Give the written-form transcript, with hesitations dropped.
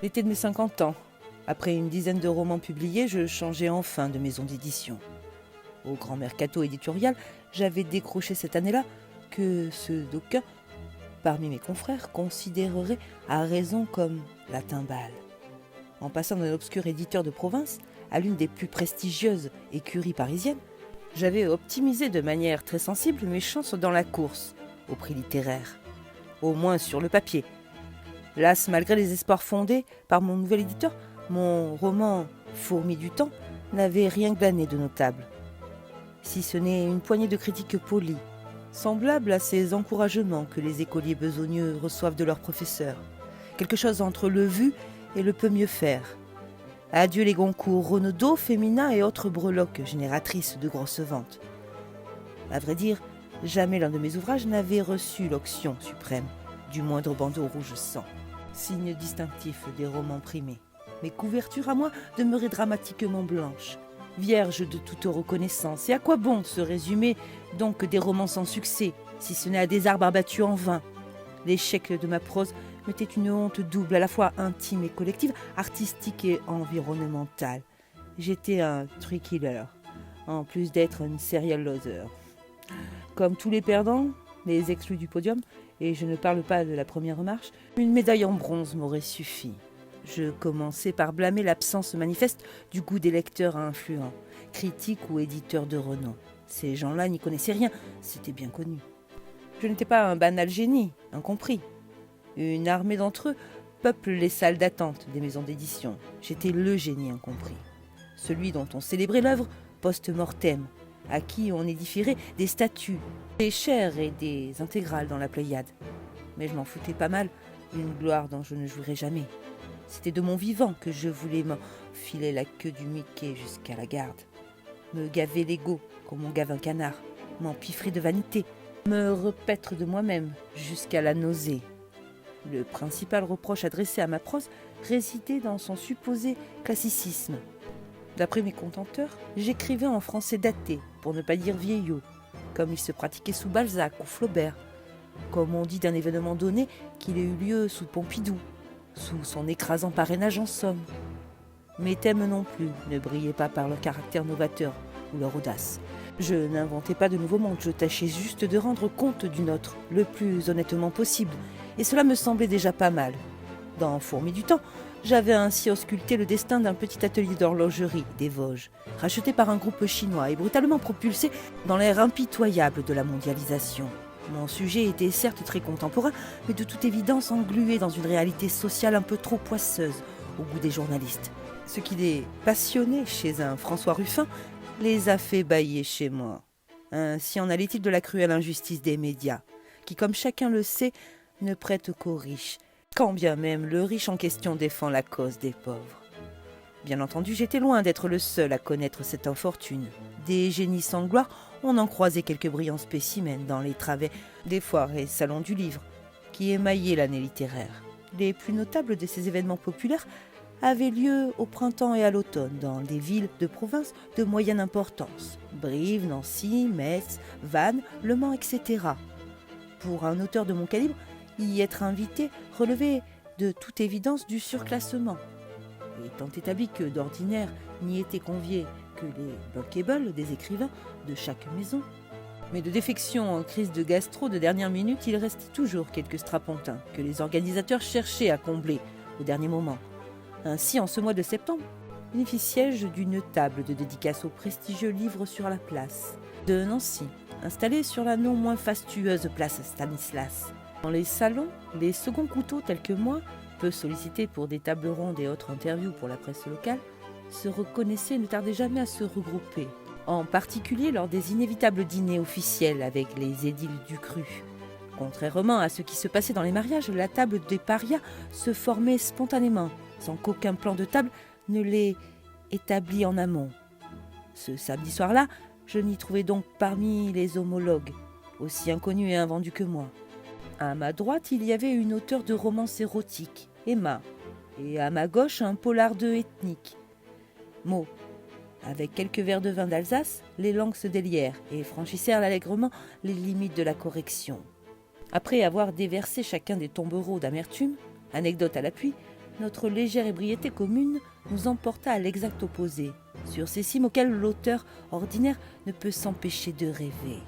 L'été de mes 50 ans, après une dizaine de romans publiés, je changeais enfin de maison d'édition. Au grand mercato éditorial, j'avais décroché cette année-là que ceux d'aucuns, parmi mes confrères, considéreraient à raison comme la timbale. En passant d'un obscur éditeur de province à l'une des plus prestigieuses écuries parisiennes, j'avais optimisé de manière très sensible mes chances dans la course au prix littéraire, au moins sur le papier. Las, malgré les espoirs fondés par mon nouvel éditeur, mon roman « Fourmis du temps » n'avait rien glané de notable. Si ce n'est une poignée de critiques polies, semblables à ces encouragements que les écoliers besogneux reçoivent de leurs professeurs. Quelque chose entre le vu et le peut mieux faire. Adieu les Goncourt, Renaudot, Femina et autres breloques génératrices de grosses ventes. À vrai dire, jamais l'un de mes ouvrages n'avait reçu l'onction suprême du moindre bandeau rouge sang, signe distinctif des romans primés. Mes couvertures à moi demeuraient dramatiquement blanches, vierges de toute reconnaissance. Et à quoi bon se résumer donc des romans sans succès, si ce n'est à des arbres abattus en vain? L'échec de ma prose mettait une honte double, à la fois intime et collective, artistique et environnementale. J'étais un tree killer, en plus d'être une serial loser. Comme tous les perdants, les exclus du podium, et je ne parle pas de la première marche, une médaille en bronze m'aurait suffi. Je commençais par blâmer l'absence manifeste du goût des lecteurs influents, critiques ou éditeurs de renom. Ces gens-là n'y connaissaient rien, c'était bien connu. Je n'étais pas un banal génie, incompris. Une armée d'entre eux peuple les salles d'attente des maisons d'édition. J'étais le génie incompris, celui dont on célébrait l'œuvre post-mortem, à qui on édifierait des statues, des chairs et des intégrales dans la Pléiade. Mais je m'en foutais pas mal, une gloire dont je ne jouirais jamais. C'était de mon vivant que je voulais m'enfiler la queue du Mickey jusqu'à la garde, me gaver l'ego comme on gave un canard, m'empiffrer de vanité, me repaître de moi-même jusqu'à la nausée. Le principal reproche adressé à ma prose résidait dans son supposé classicisme. D'après mes contenteurs, j'écrivais en français daté, pour ne pas dire vieillot, comme il se pratiquait sous Balzac ou Flaubert, comme on dit d'un événement donné qu'il ait eu lieu sous Pompidou, sous son écrasant parrainage en somme. Mes thèmes non plus ne brillaient pas par leur caractère novateur ou leur audace. Je n'inventais pas de nouveaux mondes, je tâchais juste de rendre compte du nôtre le plus honnêtement possible, et cela me semblait déjà pas mal. Dans Fourmis du temps, j'avais ainsi ausculté le destin d'un petit atelier d'horlogerie des Vosges, racheté par un groupe chinois et brutalement propulsé dans l'ère impitoyable de la mondialisation. Mon sujet était certes très contemporain, mais de toute évidence englué dans une réalité sociale un peu trop poisseuse au goût des journalistes. Ce qui les passionnait chez un François Ruffin les a fait bâiller chez moi. Ainsi en allait-il de la cruelle injustice des médias, qui, comme chacun le sait, ne prêtent qu'aux riches, quand bien même le riche en question défend la cause des pauvres. Bien entendu, j'étais loin d'être le seul à connaître cette infortune. Des génies sans gloire, on en croisait quelques brillants spécimens dans les travées des foires et salons du livre, qui émaillaient l'année littéraire. Les plus notables de ces événements populaires avaient lieu au printemps et à l'automne dans des villes de province de moyenne importance, Brive, Nancy, Metz, Vannes, Le Mans, etc. Pour un auteur de mon calibre, y être invité relevait de toute évidence du surclassement. Étant établi que d'ordinaire n'y étaient conviés que les bankable des écrivains de chaque maison, mais de défection en crise de gastro de dernière minute, il restait toujours quelques strapontins que les organisateurs cherchaient à combler au dernier moment. Ainsi, en ce mois de septembre, il fit siège d'une table de dédicace au prestigieux livre sur la place de Nancy, installée sur la non moins fastueuse place Stanislas. Dans les salons, les seconds couteaux tels que moi, peu sollicités pour des tables rondes et autres interviews pour la presse locale, se reconnaissaient et ne tardaient jamais à se regrouper, en particulier lors des inévitables dîners officiels avec les édiles du cru. Contrairement à ce qui se passait dans les mariages, la table des parias se formait spontanément, sans qu'aucun plan de table ne l'ait établi en amont. Ce samedi soir-là, je n'y trouvais donc parmi les homologues, aussi inconnus et invendus que moi. À ma droite, il y avait une auteure de romances érotiques, Emma, et à ma gauche, un polardeux ethnique, Maud. Avec quelques verres de vin d'Alsace, les langues se délièrent et franchissèrent allègrement les limites de la correction. Après avoir déversé chacun des tombereaux d'amertume, anecdote à l'appui, notre légère ébriété commune nous emporta à l'exact opposé, sur ces cimes auxquelles l'auteur ordinaire ne peut s'empêcher de rêver.